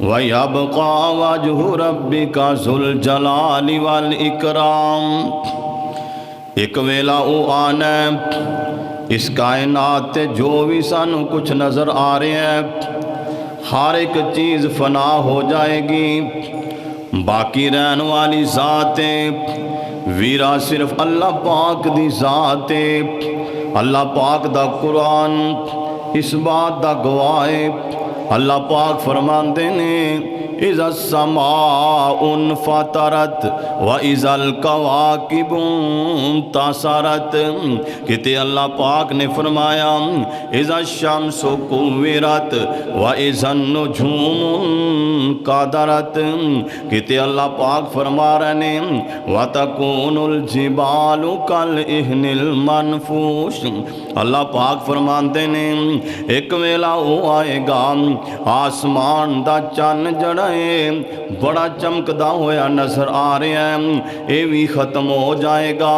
وَيَبْقَى وَجْهُ رَبِّكَ ذُو الْجَلَالِ وَالْإِكْرَامِ۔ ایک ویلا او آنا ہے اس کائنات تے جو بھی سانو کچھ نظر آ رہے ہیں ہر ایک چیز فنا ہو جائے گی، باقی رہن والی ذات ویرا صرف اللہ پاک دی ذات ہے۔ اللہ پاک دا قرآن اس بات دا گواہ ہے۔ اللہ پاک فرماندے نے اِذَا السَّمَاءُ انفطرت وَإِذَا الْكَوَاكِبُ انتَثَرَتْ، کہتے اللہ پاک نے فرمایا اِذَا الشَّمْسُ كُوِّرَتْ وَإِذَا النُّجُومُ انْكَدَرَتْ، کہتے اللہ پاک فرما رہے ہیں وَتَكُونُ الْجِبَالُ كَالْعِهْنِ الْمَنْفُوشِ۔ اللہ پاک فرماندے نے ایک ویلا وہ آئے گا آسمان دا چن جڑا بڑا چمکدا ہویا نظر آ رہے ہیں اے بھی ختم ہو جائے گا۔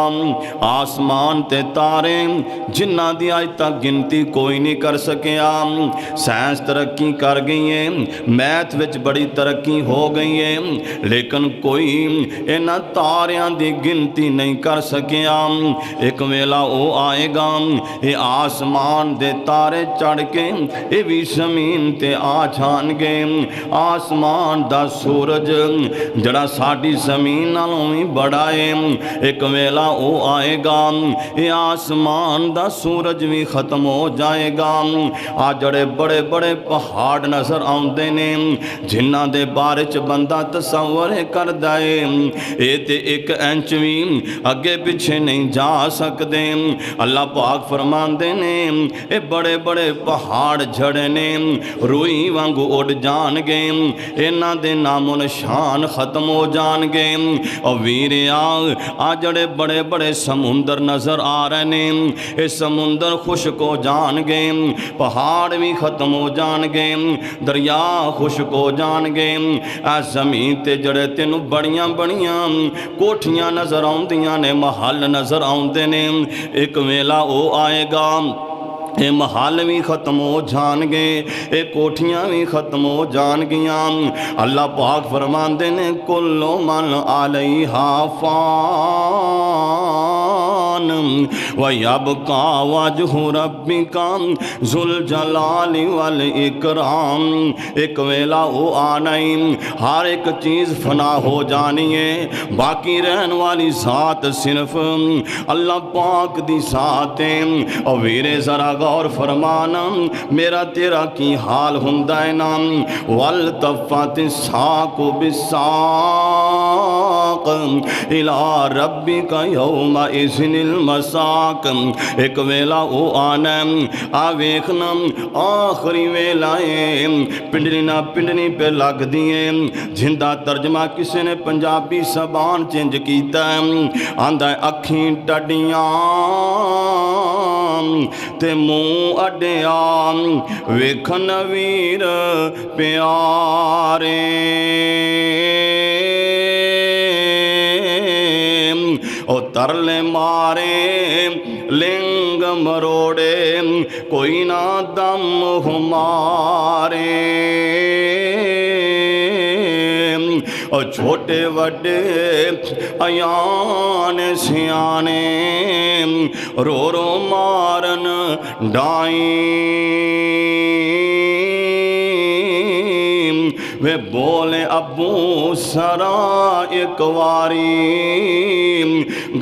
آسمان تے تارے جنہ دی آج تک گنتی کوئی نہیں کر سکیا، سائنس ترقی کر گئی ہے، میتھ وچ بڑی ترقی ہو گئی ہے، لیکن کوئی انہاں تاریاں دی گنتی نہیں کر سکیا۔ ایک ویلا او آئے گا اے آسمان دے تارے چڑھ کے اے بھی زمین تے آ جان گے۔ آسمان دا سورج جڑا ساڑی زمین نالوں بھی بڑا ہے، ایک ویلا او آئے گا اے آسمان دا سورج بھی ختم ہو جائے گا۔ آ جڑے بڑے بڑے پہاڑ نظر آندے نے جنہ دے بارے چ بندہ تصور کر دائے اے تے ایک انچ بھی اگے پیچھے نہیں جا سکدے۔ اللہ پاک فرماندے نے اے بڑے بڑے پہاڑ جھڑے نے روئی وانگو اڑ جان گے، انہاں دے نام و نشان ختم ہو جان گے۔ اور ویریا آ جڑے بڑے بڑے سمندر نظر آ رہے نے اے سمندر خشک ہو جان گے، پہاڑ بھی ختم ہو جان گے، دریا خشک ہو جان گے۔ اے زمین تے جڑے تینوں بڑیاں بڑیاں کوٹھیاں نظر آندیاں نے، محل نظر آندے نے، ایک ویلا او آئے گا اے محل بھی ختم ہو جان گے، اے کوٹھیاں بھی ختم ہو جان گیاں۔ اللہ پاک فرماندے نے کل من علیہا فان وَيَبْقَى وَجْهُ رَبِّكَ ذُو الْجَلَالِ وَالْإِكْرَامِ۔ ایک ویلا وہ آنا ہی ہر ایک چیز فنا ہو جانی ہے، باقی رہن والی ذات صرف اللہ پاک دی ذات ہے۔ اور ویرے ذرا غور فرمانا میرا تیرا کی حال ہندہ نا وَالْتَفَّتِ السَّاقُ بِالسَّاقِ إِلَىٰ رَبِّكَ يَوْمَئِذٍ الْمَسَاقِ۔ ایک ویلا او آنا آویکھنا آخری ویلائیں پنڈنی نہ پنڈنی پہ لگ دیئے۔ جھندہ ترجمہ کسی نے پنجابی زبان چینج کیتا ہے، آندہ اکھیں ٹڈیاں تے منہ اڈیاں ویکھن ویر پیارے، او ترلے مارے لنگ مروڑے کوئی نہ دم ہمارے، اور چھوٹے وڈے ایان سیانے رو رو مارن ڈائیں، وہ بولے ابو سرا ایک واری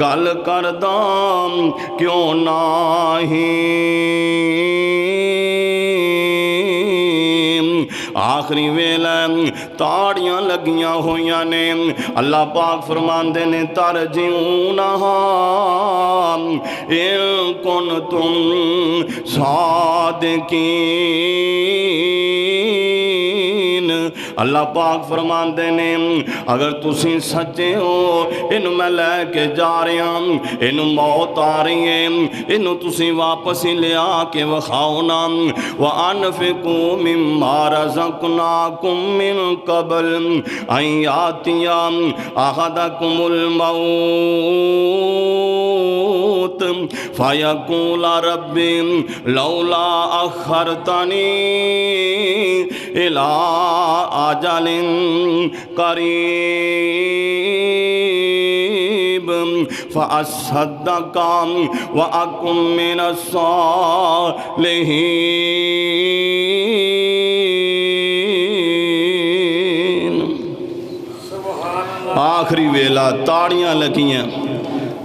گل کردام کیوں نہیں۔ آخری ویلہ تاڑیاں لگیاں ہویاں نے، اللہ پاک فرماندے نے ترجعونہا ان کنتم صادقین۔ اللہ پاک فرماندے نے اگر تسی سچے ہو انہوں میں لے کے جا رہے ہیں، انہوں موت آ رہی ہے، انہوں تسی واپس ہی لے آ کے وخاؤنا۔ وَأَنفِقُوا مِمَّا رَزَقْنَاكُم مِّن قَبْلِ أَن يَأْتِيَ أَحَدَكُمُ الْمَوْتُ فَيَقُولَ رَبِّ لَوْلَا أَخَّرْتَنِي إلى أجل قريب فأصدق وأكن من الصالحين۔ آخری ویلا تاڑیاں لگیاں،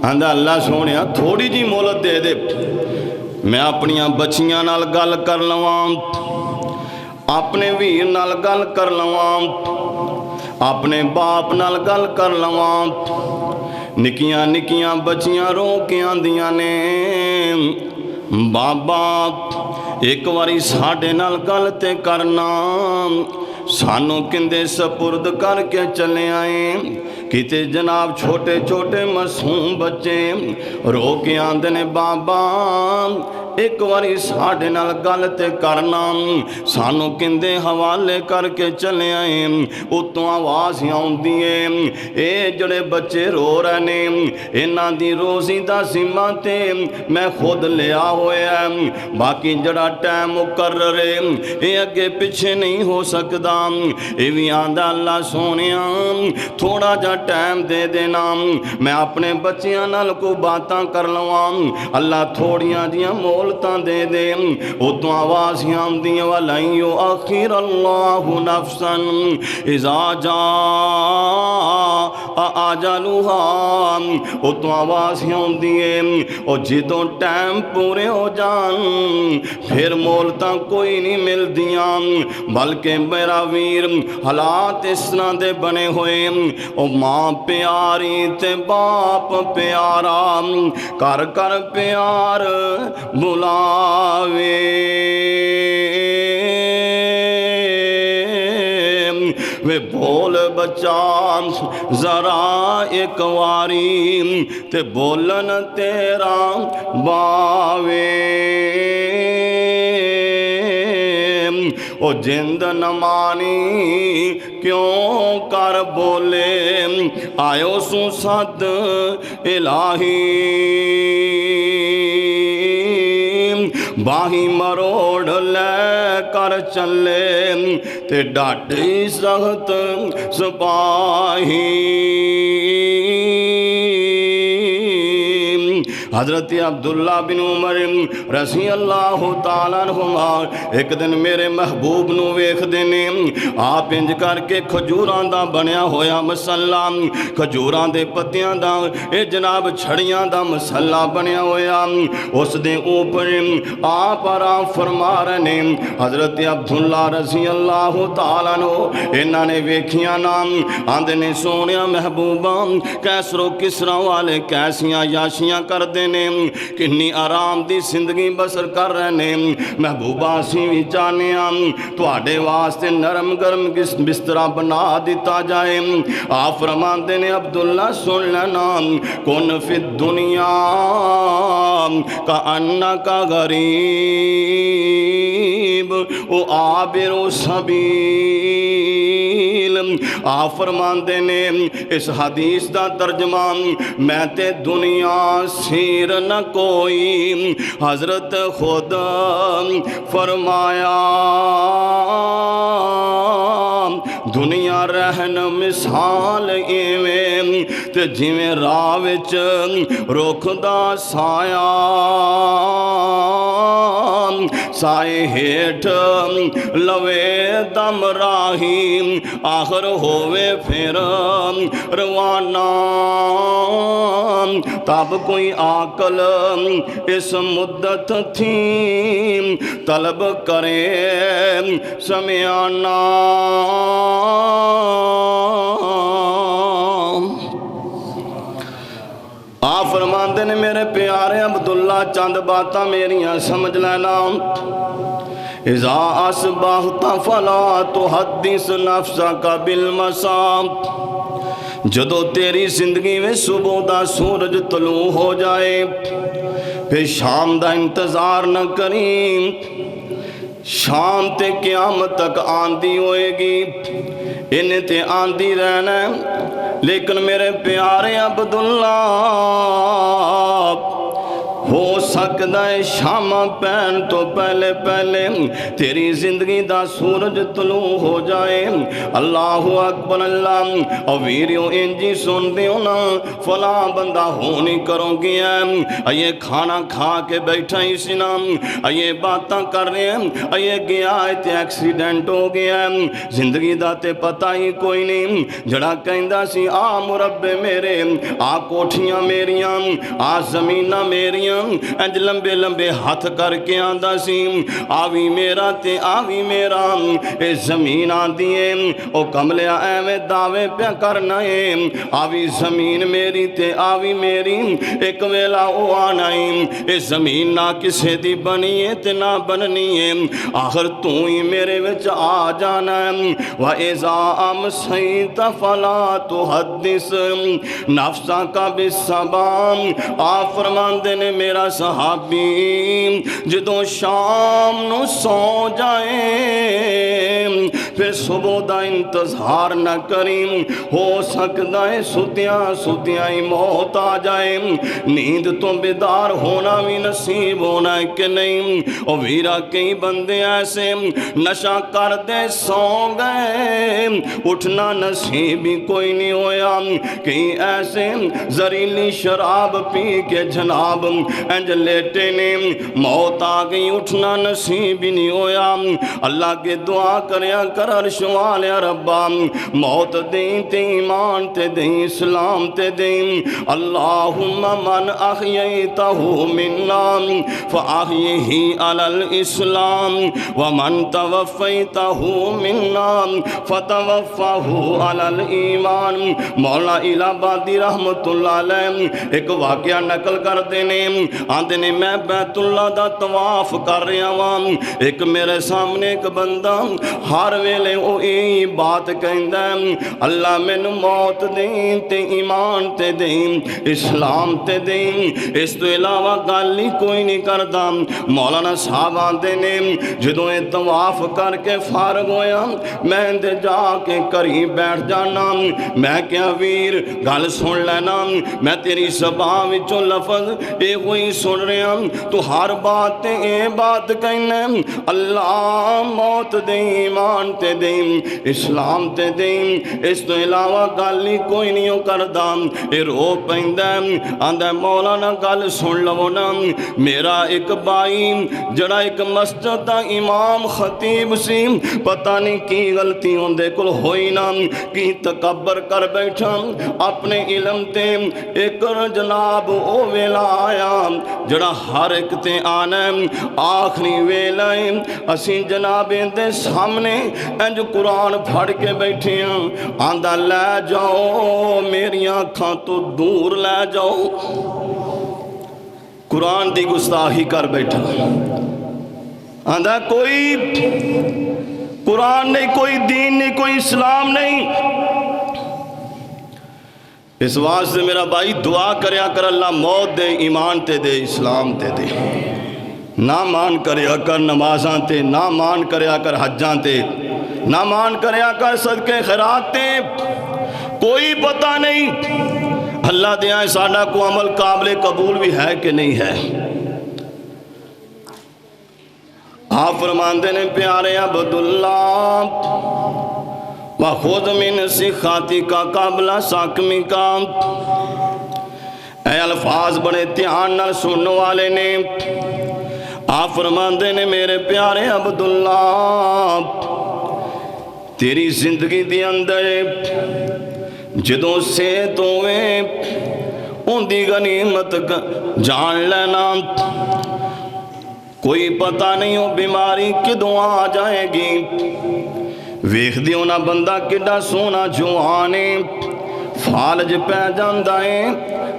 آندا اللہ سونیا تھوڑی جی مہلت دے دے، میں اپنیاں بچیاں نال گل کر لواں، اپنے ویر نال گل کر لواں، اپنے باپ نال گل کر لواں۔ نکیاں نکیاں بچیاں رو کے آندیاں نے بابا ایک واری ساڈے نال گل تے کرنا، سانو کندے سپرد کر کے چلے آئیں۔ کتے جناب چھوٹے چھوٹے معصوم بچے رو کے آندے نے بابا ایک واری ساڈے نال گل تے کرنا، سانو کندے حوالے کر کے چلے آئیں۔ اتوں آواز آؤندی ہے اے جڑے بچے رو رہے نے انہاں دی روزی دا ذمہ تے میں خود لیا ہویا ہے، باقی جڑا ٹائم مقرر ہے اے اگے پیچھے نہیں ہو سکدا۔ اے وی آندا اللہ سونیا تھوڑا جا ٹائم دے دینا، میں اپنے بچیاں نال کو باتاں کر لواں، اللہ تھوڑیاں جیاں مولتاں دے دے۔ اتوں آواز آندی وَلَن يُؤَخِّرَ اللَّهُ نَفْسًا إِذَا جَاءَ أَجَلُهَا۔ اتوں آواز آندی ہے اور جدوں ٹائم پورے ہو جان پھر مولتاں کوئی نہیں مل دیاں، بلکہ میرا ویر حالات اس طرح دے بنے ہوئے او ماں پیاری تے باپ پیارا کر کر پیار بلاوے۔ وے بول بچہ ذرا ایک واری تے بولن تیرا باوے، او جند نمانی کیوں کر بولے آیو سو صد الہی، باہی مروڑ لے کر چلے تے ڈاٹی سخت سپاہی۔ حضرت عبداللہ بن عمر رضی اللہ تعالیٰ عنہما ایک دن میرے محبوب نو ویکھ دینے آپ انج کر کے کھجوراں دا بنیا ہویا مسلح، کھجوراں دے پتیاں دا اے جناب چھڑیاں دا مسلح بنیا ہویا، اس دے اوپر آپ آرام فرما رہے۔ حضرت عبداللہ رضی اللہ تعالیٰ عنہ انہاں نے ویکھیاں نام آندے نے سونیا محبوبہ کیسر و کسرا والے کیسیاں یاشیاں کر دے کنی آرام دی زندگی بسر کر رہے، محبوبہ سی بھی چاہنے تو آڈے واسطے نرم گرم بسترہ بنا دیتا جائے۔ آپ فرمان دینے عبداللہ سن لینا کن فی الدنیا کا انکا غریب او عابر و سبیل۔ آپ فرمان دینے اس حدیث دا ترجمہ میں تے دنیا سیر نہ کوئی، حضرت خود فرمایا دنیا رہن مثال ایویں تے جویں راہ وچ رخ دا سایہ، سائے ہیٹھ لوے دم راہی آخر ہووے پھر روانہ۔ تب کوئی عاقل اس مدت تھی طلب کرے سمیانہ۔ آپ فرماندے نے میرے پیارے عبداللہ چند باتاں میریاں سمجھ لینا۔ اذا اصبحت فلا تحدث نفسك بالمساء، جدو تیری زندگی میں صبح دا سورج طلوع ہو جائے پھر شام دا انتظار نہ کریں، شام تے قیامت تک آندھی ہوئے گی، انہیں تے آندھی رہنا ہے۔ لیکن میرے پیارے عبداللہ ہو سکتا ہے شامہ پہن تو پہلے پہلے تیری زندگی دا سورج طلوع ہو جائے۔ اللہ اکبر اللہ۔ اور ویریو انجی سن دیو نا فلاں بندہ ہونی کرو گیا، یہ کھانا کھا کے بیٹھا ہی سی نا، یہ باتاں کر رہے ہیں، یہ گیا تے ایکسیڈنٹ ہو گیا، زندگی دا تے پتہ ہی کوئی نہیں۔ جڑا کہندا سی آ مربے میرے، آ کوٹھیاں میریاں، آ زمیناں میریاں، انج لمبے لمبے ہاتھ کر کے آندا سی آوی میرا تے آوی میرا، اے زمین آندی ہے او کملیا ایویں دعوے پیا کرنا ہے، آوی زمین میری تے آوی میری، ایک ویلا او آنا ہے، اے زمین نہ کسے دی بنی ہے تے نہ بننی ہے، آخر تو ہی میرے وچ آ جانا ہے۔ وَإِذَا أَمْسَيْتَ فَلَا تُحَدِّثْ نَفْسَكَ بِالصَّبَاحِ۔ آپ فرماندے نے میرا صحابی جدوں شام نو سو جائے پھر صبح دا انتظار نہ کریں، ہو سکتا ہے ستیاں ستیاں ہی موت آ جائے، نیند تو بیدار ہونا بھی نصیب ہونا ہے کہ نہیں۔ اور ویرا کئی بندے ایسے نشہ کر دے سو گئے، اٹھنا نصیب ہی کوئی نہیں ہویا، کئی ایسے زہریلی شراب پی کے جناب انج لیٹے نے، موت آ گئی اٹھنا نصیب ہی نہیں ہویا۔ اللہ کے دعا کریا کر عرش والے ربا، موت دیں تے ایمان تے دیں اسلام تے دیں۔ اللہم من احییتہ منا فاحیہ علی الاسلام، ومن توفیتہ منا فتوفہ علی الایمان۔ مولا الہبادی رحمت اللہ علیہ ایک واقعہ نقل کر دینے، آندے نے میں بیت اللہ دا طواف کر رہا ہوں، ایک میرے سامنے ایک بندہ ہر ویلے او ای بات کہندا ہے، اللہ مینوں موت دیں تے ایمان تے دیں اسلام تے دیں، اس تو علاوہ گل ہی کوئی نہیں کردا۔ مولانا صاحب آندے نے جدوں اے طواف کر کے فارغ ہویا میں دے جا کے قریب بیٹھ جانا، میں کیا ویر گل سن لینا، میں تیری زبان وچوں لفظ اے ہوئی سن رہا، تو ہر بات تے اے بات کہنا اللہ موت دیں ایمان تے دیں اسلام تے دیں، اس تو علاوہ گل ہی کوئی نہیں کردا۔ اے رو پیندا آندا مولانا گل سن لو نا، میرا ایک بھائی جڑا ایک مسجد دا امام خطیب سی، پتہ نہیں کی غلطی اندے کول ہوئی نا، کی تکبر کر بیٹھا اپنے علم تے، ایک جناب او ویلا آیا جڑا ہر ایک تے آنا آخری ویلا اسی جناب دے سامنے انج قرآن پھڑ کے بیٹھے ہیں، آندہ لے جاؤ میری آنکھاں تو دور لے جاؤ، قرآن دی گستاخی کر بیٹھا، آندہ کوئی قرآن نہیں، کوئی دین نہیں، کوئی اسلام نہیں۔ اس واسطے میرا بھائی دعا کریا کر اللہ موت دے ایمان تے دے اسلام تے دے، نہ مان کریا کر نمازاں تے، نہ مان کریا کر حجاں تے، نہ مان کریا کر صدقے خیرات تے، کوئی پتہ نہیں اللہ دیا ہے ساڑھا کو عمل قابل قبول بھی ہے کہ نہیں ہے۔ آپ فرماندے نے پیارے عبداللہ وَخُذْ مِنْ صِحَّتِكَ قَبْلَ سَقْمِكَ، اے الفاظ بڑے دھیان نال سننے والے نے، آپ فرماندے نے میرے پیارے عبداللہ تیری زندگی دی اندر جدوں سے تویں ان دی غنیمت جان لینا، کوئی پتہ نہیں ہو بیماری کدوں آ جائے گی، ویکھ دیو نا بندہ کڈا سونا جوانے فالج پہ جاندہ ہے،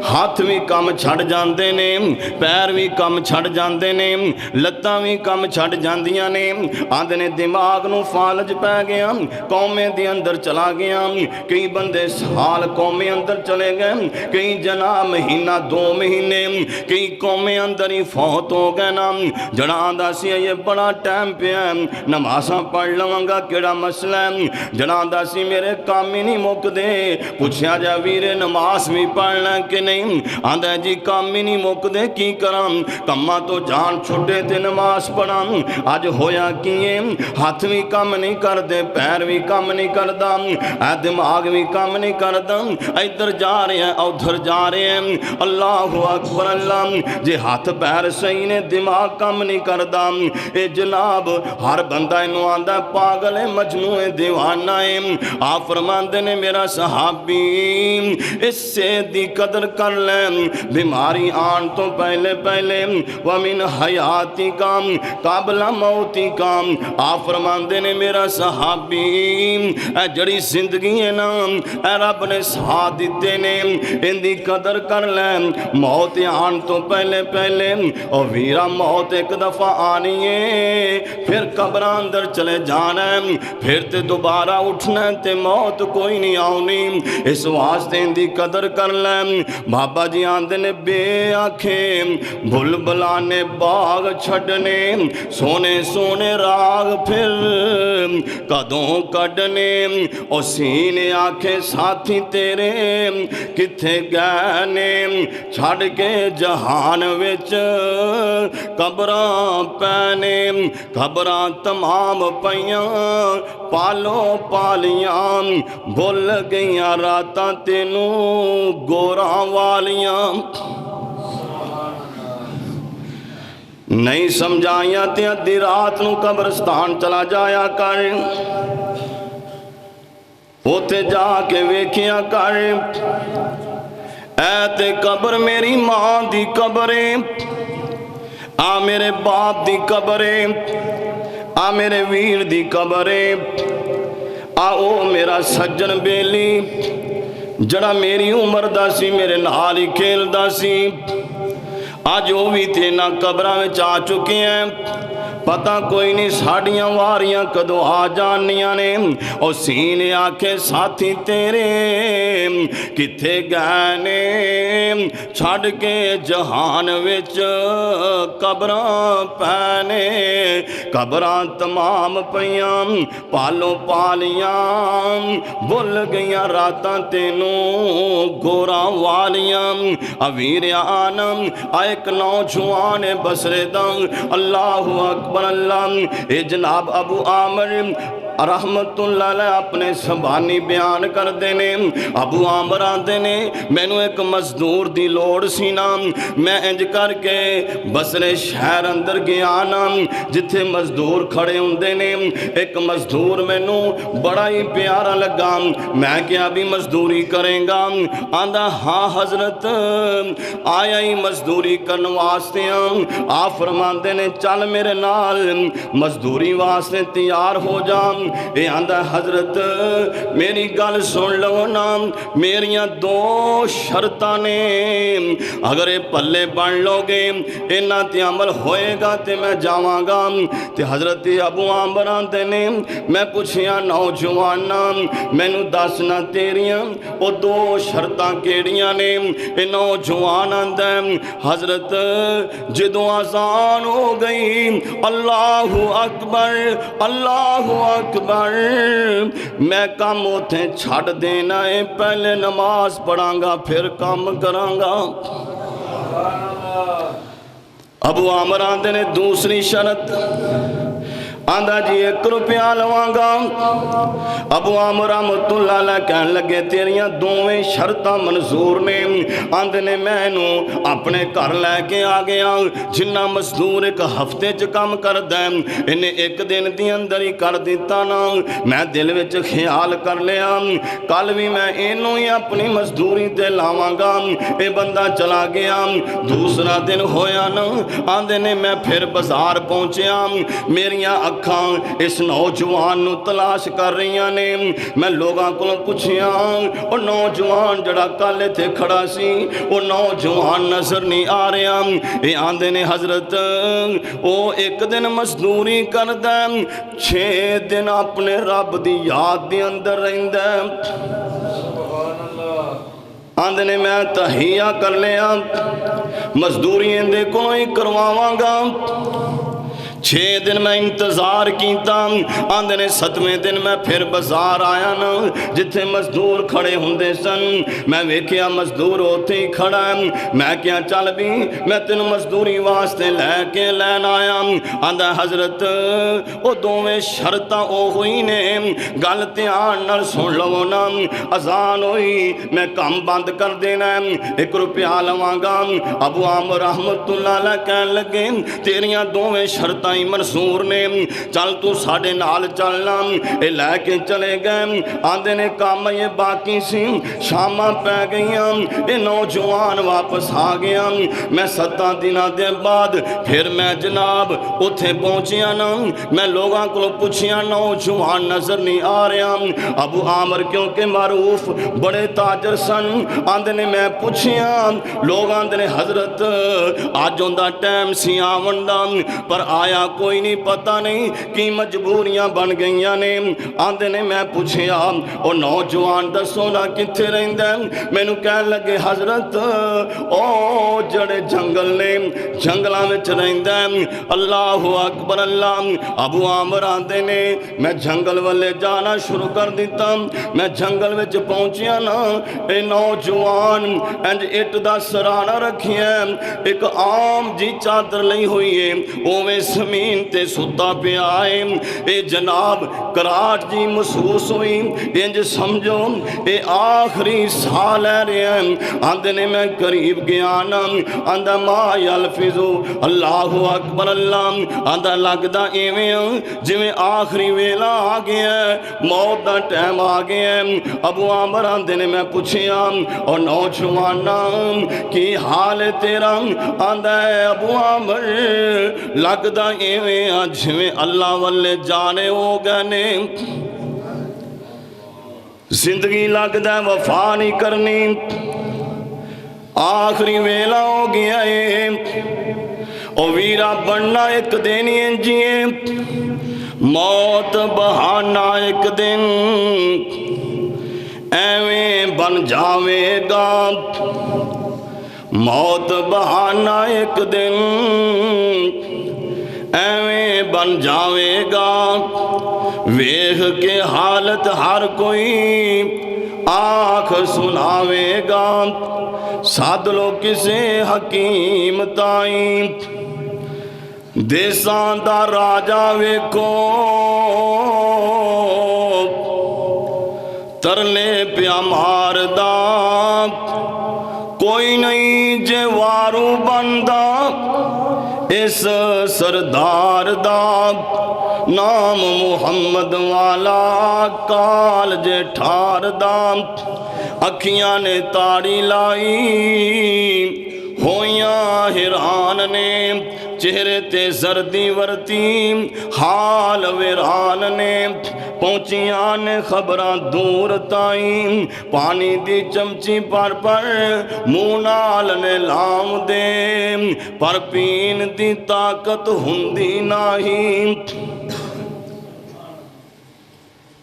ہاتھ بھی کم چھڑ جاندے نے، پیر بھی کم چھڑ جاندے نے، لتاں بھی کم چھڑ جاندیاں نے، آندے نے دماغ نو فالج پہ گیا، قومیں دی اندر چلا گیا، کئی بندے سال قومیں اندر چلے گئے، کئی جناب مہینہ 2 مہینے، کئی قومیں اندر ہی فوت ہو گئے نا، جڑا آندہ سی یہ بڑا ٹائم پہ ہے، نمازاں پڑھ لوں گا کیڑا مسئلہ ہے، جڑا آندہ سی میرے کام ہی نہیں مک دے، پوچھا جا ویرے نماز بھی پڑھنا کہ نہیں، آندا جی کام ہی نہیں مکدے کی کراں کماں تو جان چھٹے تے نماز پڑھاں اج ہویا کیے ہاتھ بھی کام نہیں کردے پیر بھی کام نہیں کردا اے دماغ بھی کام نہیں کردا ادھر جا رہے ہیں ادھر جا رہے ہیں اللہ اکبر اللہ جے ہاتھ پیر صحیح نے دماغ کام نہیں کردا اے جناب ہر بندہ انہوں آندا پاگل ہے مجنون ہے دیوانہ ہے آپ فرماندے نے میرا صحابی اس سے دی قدر کر لیں بیماری آن تو پہلے پہلے ومن حیاتی کام قابل موتی کام آپ فرماندے نے میرا صحابی اے جڑی زندگی ہے نا اے رب نے ساتھ دیتے نے ان دی قدر کر لیں موت آن تو پہلے پہلے اور ویرا موت ایک دفعہ آنی ہے پھر قبر اندر چلے جانا ہے پھر تے دوبارہ اٹھنا ہے تے موت کوئی نہیں آنی اس واسطے ان دی قدر کر لیں بابا جی آندے نے بے آنکھیں بھل بلانے باغ چھڑنے سونے سونے راگ پھر قدوں کڑنے اور سینے آنکھیں ساتھی تیرے کتھے گہنے چھڑ کے جہان وچ قبراں پینے قبراں تمام پیاں پالو پالیاں بھول گئیاں راتاں تینوں گوراں والیاں نہیں سمجھائیاں تے ادھی رات نو قبرستان چلا جایا کر ہوتے جا کے ویکھیا کر اے تے قبر میری ماں دی قبریں آ میرے باپ دی قبریں آ میرے ویر دی قبریں آ او میرا سجن بیلی جڑا میری عمر دا سی میرے نال ہی کھیل دا سی آج وہ بھی تینا قبرہ میں چاہ چکے ہیں پتہ کوئی نہیں ساڑیاں واریاں کدو آ جانیاں نے اور سینے آنکھیں ساتھی تیرے کتھے گہنے چھڑ کے جہان وچ قبراں پینے قبراں تمام پیاں پالو پالیاں بھول گئیاں راتاں تینوں گوراں والیاں اویر آنم ایک نوجوان بسرے دن اللہ اکبر اللہ اے جناب ابو عامر رحمت اللہ علیہ اپنے زبانی بیان کر دینے ابو عامر آندے نے میں نو ایک مزدور دی لوڑ سی نا میں انج کر کے بسرے شہر اندر گیا نا جتھے مزدور کھڑے ہوندے نے ایک مزدور میں نو بڑا ہی پیارا لگا میں کیا بھی مزدوری کریں گا آندہ ہاں حضرت آیا ہی مزدوری کرن واسطے آپ فرماندے نے چل میرے نال مزدوری واسطے تیار ہو جام اے آندہ حضرت میری گل سن لو نا میریاں دو شرطاں نے اگر اے پلے بن لو گے اینا تے عمل ہوئے گا تے میں جاواں گا تے حضرت ابو عامر آندے نے میں پوچھیا نوجوانا میں نو دسنا تیریاں او دو شرطاں کیڑیاں نے اے نوجوان آندے حضرت جدو آزان ہو گئی اللہ اکبر اللہ اکبر میں کام ہوتے چھڑ دینا ہے پہلے نماز پڑھاں گا پھر کام کراں گا ابو عامر آندے نے دوسری شرط آندہ جی 1 روپیہ لواں گا ابو عامر رحمت اللہ علیہ کہن لگے تیریاں دوویں شرطاں منظور نے آندے نے میں نو اپنے گھر لے کے آ گیا جنہ مزدور ایک ہفتے چ کام کر دیں انہیں ایک دن دی اندر ہی کر دیتا نا میں دل وچ خیال کر لیا کل بھی میں انہوں ہی اپنی مزدوری تے لاواں گا اے بندہ چلا گیا دوسرا دن ہویا نا آندے نے میں پھر بازار پہنچیا میریاں اکھاں اس نوجوان نو تلاش کر رہیاں نے میں لوگاں کو پوچھیا اور نوجوان جڑا کالے تھے کھڑا سی وہ نوجوان نظر نہیں آ رہا اے آندے نے حضرت وہ ایک دن مزدوری کر دیں 6 دن اپنے رب دی یاد دی اندر رہن دیں آندے نے میں تحیہ کر لیا مزدوری اندے کو ہی کرواواں گا 6 دن میں انتظار کیتا، آندے نے 7ویں دن میں پھر بازار آیا نا، جتھے مزدور کھڑے ہوندے سن میں ویکھیا مزدور ہوتے ہی کھڑا ہے، میں کیا چل بھی میں تین مزدوری واسطے لے کے لین آیا۔ آندہ حضرت او دوویں شرطاں او ہوئی نے، گل دھیان نال سن لو نا، اذان ہوئی میں کام بند کر دینا ہے، 1 روپیہ لواں گا۔ ابو عامر رحمت اللہ علیہ کہن لگے تیریاں دوویں شرطاں ہی منظور نے، چل تو ساڈے نال چلنا۔ اے لے کے چلے گئے، آندے نے کام یہ باقی سی، شاماں پہ گئیاں، اے نوجوان واپس آ گیا۔ میں 7 دنوں دے بعد پھر میں جناب اتھے پہنچیا نا، میں لوگاں کو پوچھیا نوجوان نظر نہیں آ رہا۔ ابو عامر کیونکہ معروف بڑے تاجر سن، آندے نے میں پوچھیا، لوگ آندے نے حضرت آج ہوندہ ٹائم سی آوندا پر آیا کوئی نہیں، پتہ نہیں کی مجبوریاں بن گئیاں نے۔ آندے نے میں پوچھیا او نوجوان دسو نا کتھے رہندا ہے؟ مینوں کہن لگے حضرت او جڑے جنگل نے جنگلاں وچ رہندا ہے۔ اللہ اکبر اللہ۔ ابو عامر آندے نے میں جنگل والے جانا شروع کر دیتا، میں جنگل وچ پہنچیا نا، اے نوجوان انج اٹ دا سرانہ رکھی ہے، ایک عام جی چادر لئی ہوئی ہے، اوویں زمین تے ستا پہ آئے، اے جناب کراٹ جی محسوس ہوئی، انج سمجھو اے آخری سال ہے رہے ہیں۔ آندے نے میں قریب گیا نا، آندہ ما یلفظو اللہ اکبر اللہ، آندہ لگدا ایویں جویں آخری ویلا آ گیا ہے، موت دا ٹائم آ گیا ہے۔ ابو عامر آندے نے میں پوچھیا اور نوجوان کی حال تیرا؟ آندہ ہے ابو عامر لگدا ایویں جویں اللہ والے جانے ہو گئے نے، زندگی لگدا وفا نہیں کرنی، آخری ویلا ہو گیا ہے، او ویرا بننا ایک دن جیے، موت بہانا ایک دن ایویں بن جاوے گا، موت بہانا ایک دن ایویں بن جاوے گا، ویخ کے حالت ہر کوئی آنکھ سناوے گا، ساد لو کسے حکیم تائیں، دیساں دا راجہ ویکھو ترلے پیا ماردا، کوئی نہیں جے وارو بندہ اس سردار دا، نام محمد والا کال جے ٹھار دا، اکھیاں نے تاڑی لائی ہویاں حیران نے، چہرے تے زردی ورتی حال ویران نے، پہنچیاں نے خبراں دور تائیں، پانی دی چمچی پر منہ نال نے لام دے، پر پین دی طاقت ہندی نہیں۔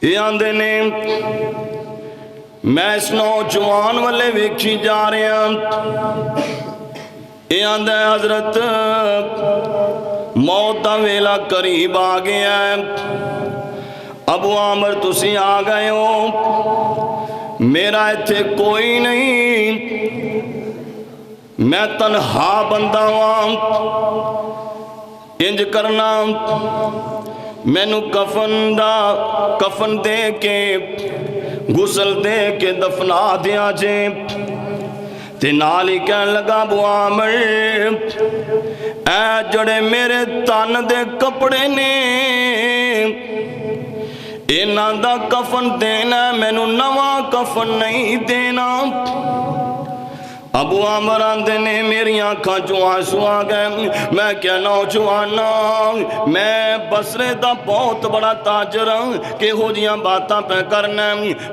یہ آندے نے میں اس نوجوان والے ویکھی جا رہے ہیں، یہ آندہ ہے حضرت موت دا ویلا قریب آ گیا ہے، ابو عامر تسی آ گئے ہو، میرا ایتھے کوئی نہیں، میں تنہا بندہ ہوں، انج کرنا مینوں کفن دے کے غسل دے کے دفنا دیا جے، تے نال ہی کہن لگا ابو عامر اے جڑے میرے تن دے کپڑے نے، انہاں دا کفن دینا، مینوں نواں کفن نہیں دینا۔ ابو عامر آندے نے میری آنکھاں چوں آنسو آ گئے، میں کیا نوجوانا، میں بصرے دا بہت بڑا تاجر ہوں کہ ہو جیاں باتاں پہ کرنا،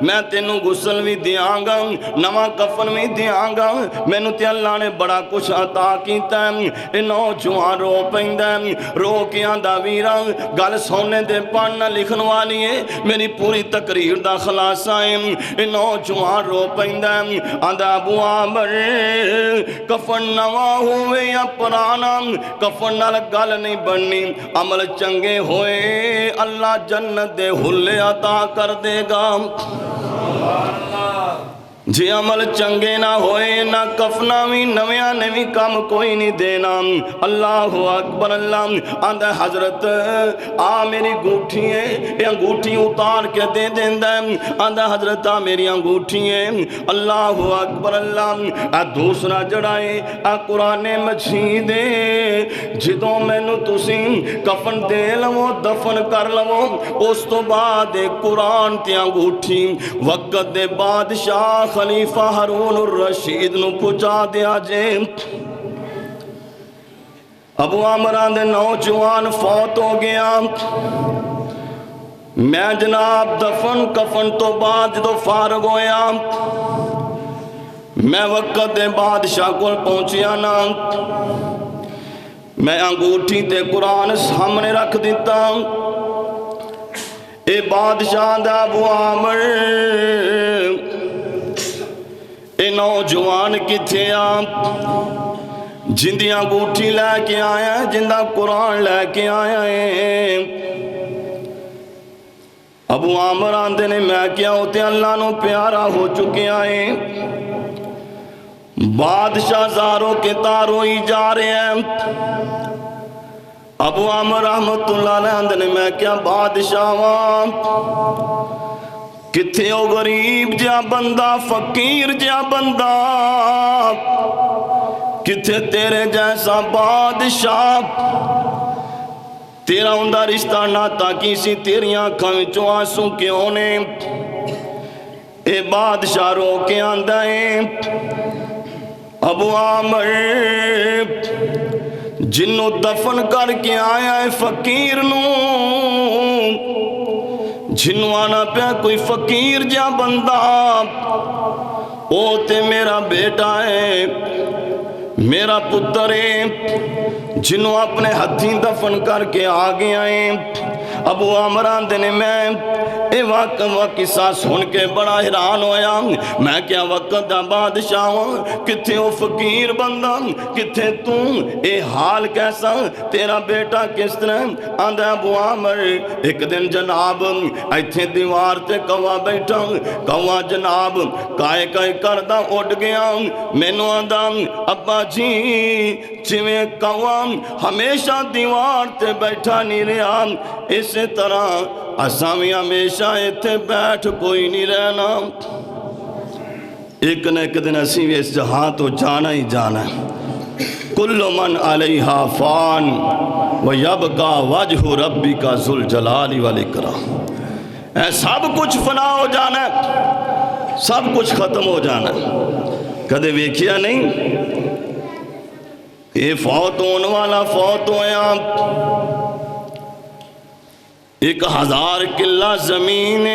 میں تینوں غسل بھی دیاں گا، نواں کفن بھی دیاں گا، مینوں تے اللہ نے بڑا کچھ عطا کیتا ہے۔ اے نوجوان رو پیندا ہے، رو کے آندا ویرا گل سونے دے پڑھنا لکھن والی ہے، میری پوری تقریر دا خلاصہ ہے۔ اے نوجوان رو پیندا ہے، آندا ابو عامر کفن نواں ہوئے یا پرانا، کفن نال گل نہیں بننی. عمل چنگے ہوئے اللہ جنت دے حلے عطا کر دے گا. جی عمل چنگے نہ ہوئے نہ کفنا بھی نویاں نے بھی کام کوئی نہیں دینا. اللہ اکبر. اللہ آندہ حضرت آ میری گوٹھی ہے، یہ انگوٹھی اتار کے دے دیندہ ہے. آندہ حضرت آ میری انگوٹھی ہے. اللہ اکبر. اللہ دوسرا جڑائے قرآن مجید جدوں میں نو تسی کفن دے لو دفن کر لو، اس تو بعد قرآن تے انگوٹھی وقت دے بادشاہ خلیفہ ہارون الرشید نو پہنچا دیا جے. ابو عامران دے نوجوان فوت ہو گیا. میں جناب دفن کفن تو بعد جدو فارغ ہویا میں وقت دے بادشاہ کو پہنچیا نا، میں انگوٹھی تے قرآن سامنے رکھ دیتا. اے بادشاہ دا ابو عامر اے نوجوان کتھے آپ جندی انگوٹھی لے کے آیا ہے، جندہ قرآن لے کے آیا ہے. ابو عامر آندے نے میں کیا ہوتے اللہ نو پیارا ہو چکے آئے. بادشاہ زاروں کے تاروں ہی جا رہے ہیں. ابو عامر رحمت اللہ علیہ آندے نے میں کیا بادشاہ کتھے ہو غریب جا بندہ فقیر جا بندہ، کتھے تیرے جیسا بادشاہ، تیرا اندہ رشتہ ناتا کسی تیری آنکھاں وچوں آنسو کیوں نے. اے بادشاہ رو کے آندہ ہے ابو عامر جنو دفن کر کے آیا ہے فقیر نو، جنو آنا پہ کوئی فقیر جا بندہ، او تے میرا بیٹا ہے میرا پتر ہے جنو اپنے ہتھیں دفن کر کے آگے آئیں. ابو عامر آندے نے میں اے واقعہ قصہ سن کے بڑا حیران ہویا. میں کیا وقت دا بادشاہ کتھے او فقیر بندہ کتھے تم، اے حال کیسا تیرا بیٹا کس طرح. آندہ ابو عامر ایک دن جناب ایتھے دیوار تے کوا بیٹھا، کوا جناب کائے کائے کردہ اٹھ گیا. میں نو آندہ ابا جی چویں کوا ہمیشہ دیوار تے بیٹھا نہیں رہا، اس طرح اسامی ہمیشہ ایتھے بیٹھ کوئی نہیں رہنا. ایک نہ ایک دن اسی بھی اس جہاں تو جانا ہی جانا ہے. کل من علیہا فان ویبقا وجہ ربک ذو الجلال والاکرام. اے سب کچھ فنا ہو جانا ہے، سب کچھ ختم ہو جانا ہے. کدے ویکھیا نہیں یہ فوت ہونے والا فوت ہویا، 1000 کلہ زمین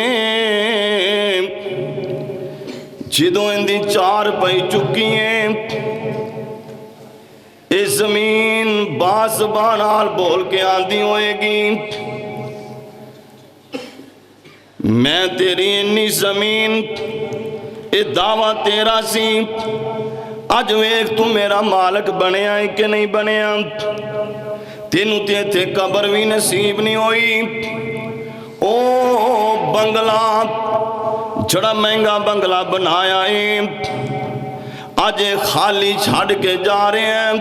جدوں اندی 4 پئی چکی ہیں. اس زمین باس بانال بول کے آندھی ہوئے گی میں تیری انی زمین اے دعویٰ تیرا سی، آج ویک تو میرا مالک بنے آئے کہ نہیں بنے آئے. تینوں تیتھے قبر بھی نصیب نہیں ہوئی. او بنگلہ جڑا مہنگا بنگلہ بنایا ہے آج خالی چھاڑ کے جا رہے ہیں.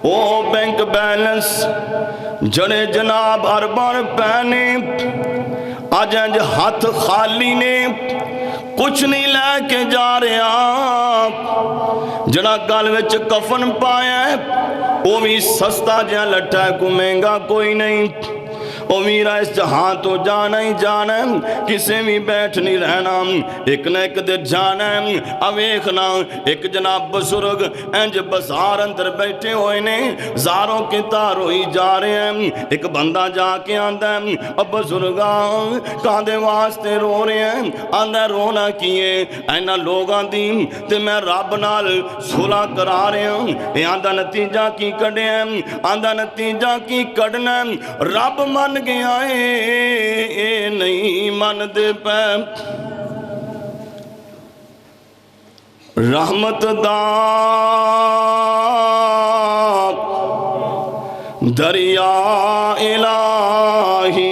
او بینک بیلنس جڑے جناب اربان پہنے آج ہاتھ خالی نے کچھ نہیں لے کے جا رہے ہیں. جڑا گل وچ کفن پایا ہے وہ بھی سستا جہاں لٹھا ہے، کو مہنگا کوئی نہیں. او میرا اس جہاں تو جانا ہی جانا ہے، کسے بھی بیٹھ نہیں رہنا، ایک نہ ایک دے جانا ہے. اویکھنا ایک جناب بزرگ انج بازار اندر بیٹھے ہوئے نے، زاروں کے تاروں ہی جا رہے ہیں. ایک بندہ جا کے آندہ ہے اب بزرگاں کاندے واسطے رو رہے ہیں. آندہ رونا کیے اینا لوگاں دی تے میں رب نال صلح کرا رہے ہیں. اے آندہ نتیجہ کی کڑے ہیں، آندہ نتیجہ کی کڑنا رب من گیا اے نہیں من دے پہ. رحمت دا دریا الہی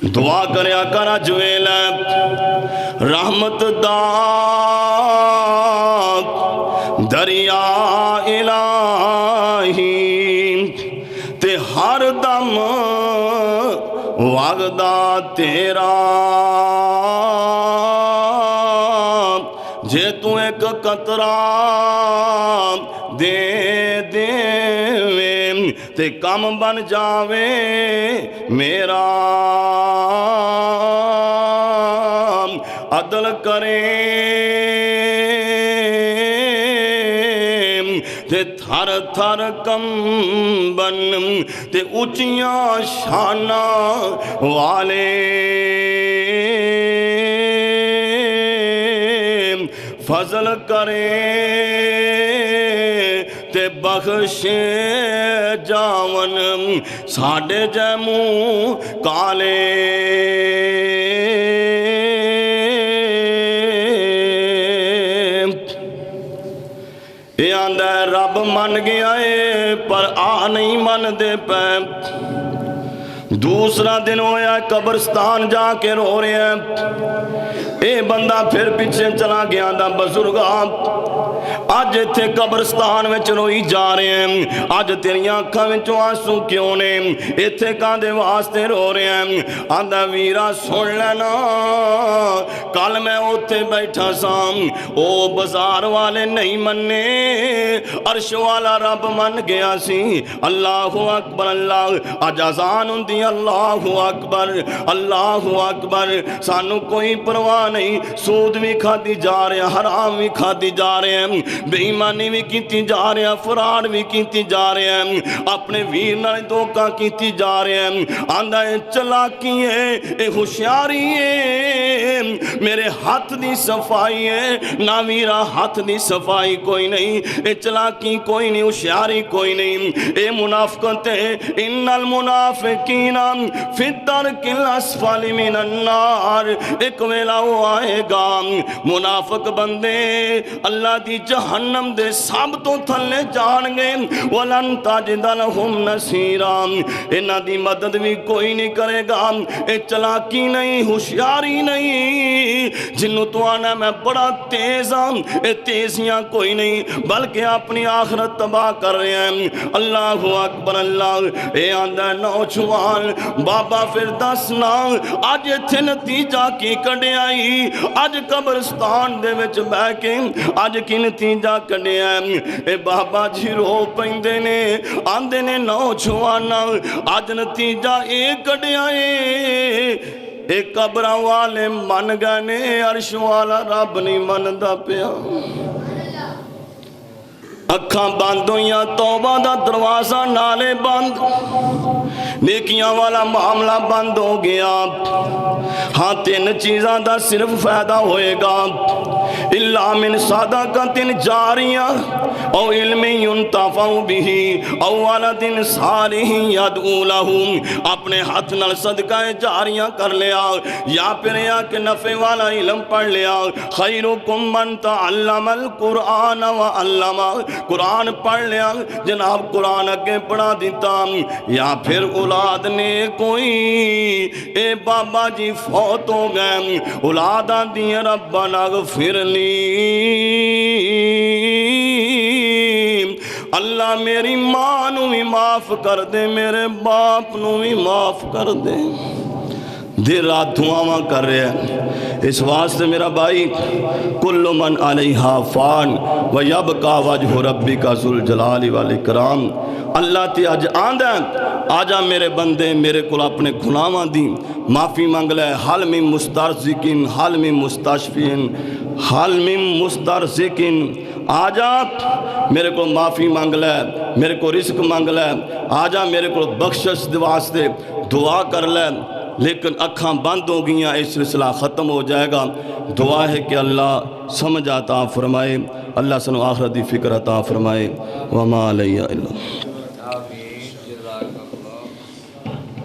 دعا کریا کر اج ویلے رحمت دا دریا الہی تے ہر دم وعدہ تیرا جے تو ایک قطرہ دے دے تے کم بن جاوے میرا عدل کرے تے تھر تھر کمبن تے اونچیاں شاناں والے فضل کرے تے بخشے جاون ساڈے جے منہ کالے یہ آندہ ہے رب من گیا ہے پر آ نہیں من دے پہ دوسرا دن ہویا قبرستان جا کے رو رہے ہیں اے بندہ پھر پیچھے چلا گیا دا بزرگاں آج تھے قبرستان میں روئی جا رہے ہیں آج تیری آنکھاں میں آنسو کیوں نے ایتھے کاندے واسطے رو رہے ہیں آندہ ویرا سن لینا کل میں اوتھے بیٹھا سام او بازار والے نہیں مننے عرش والا رب من گیا سی اللہ اکبر اللہ آج اذان ہوندی اللہ اکبر سانو کوئی پرواہ نہیں سود بھی کھاتی جا رہے ہیں حرام بھی کھاتی جا رہے ہیں بے ایمانی بھی کیتی جا رہے ہیں فراڈ بھی کیتی جا رہے ہیں اپنے ویر نال دھوکا کیتی جا رہے ہیں آندہ ہے چلاکی ہے اے ہوشیاری ہے میرے ہاتھ دی صفائی ہے نہ میرا ہاتھ دی صفائی کوئی نہیں اے چلاکی کوئی نہیں ہوشیاری کوئی نہیں اے منافقت ہے ان المنافقین فی الدرک الاسفل من النار ایک ویلا وہ آئے گا منافق بندے اللہ دی جہنم دے سب تو تھلے جان گے وَلَن تَجِدَ لَهُمْ نَصِيرًا انہاں دی مدد بھی کوئی نہیں کرے گا اے چلاکی نہیں ہوشیاری نہیں جنہوں تو آنا میں بڑا تیز ہوں اے تیزیاں کوئی نہیں بلکہ اپنی آخرت تباہ کر رہے ہیں اللہ اکبر اللہ اے آندہ نوجوان بابا پھر دسنا آج تھے نتیجہ کی کڑے آئی آج قبرستان دے وچ بہ کے آج کی نتیجہ کڑے آئی اے بابا جی رو پہندے نے آندے نے نوجوانا آج نتیجہ ایک کڑے آئے اے قبرہ والے من گنے عرش والا رب نہیں من دا پیا اکھاں باندھوں یا توبہ دا دروازہ نالے بند نیکیاں والا معاملہ بند ہو گیا ہاں تین چیزاں دا صرف فائدہ ہوئے گا اللہ من صدقۃ جاریہ او علم ينتفع به او ولد صالح يدعو له اپنے ہاتھ نال صدقہ جاریہ کر لیا یا پھر یا کہ نفع والا علم پڑھ لیا خیرکم من تعلم القرآن وعلم قرآن پڑھ لیا جناب قرآن اگے پڑھا دیتا یا پھر اولاد نے کوئی اے بابا جی فوت ہو گئے اولاداں دی ربنا اغفر لی اللہ میری ماں نو بھی معاف کر دے میرے باپ نو بھی معاف کر دے دیر رات دعاواں کر رہے ہیں اس واسطے میرا بھائی کل من علیہا فان ویبقا وجہ ربک ذو الجلال والاکرام اللہ تی آج آندہ آجا میرے بندے میرے کل اپنے گناہاں دی معافی مانگ لے حل من مسترزقین حل من مستشفین حل من مسترزقین آجا میرے کو معافی مانگ لے میرے کو رزق مانگ لے آجا میرے کو بخشش واسطے دعا کر لے لیکن اکھاں بند ہو گئیاں اس سلسلہ ختم ہو جائے گا دعا ہے کہ اللہ سمجھ عطا فرمائے اللہ سنو آخرت دی فکر عطا فرمائے وما علیہ اللہ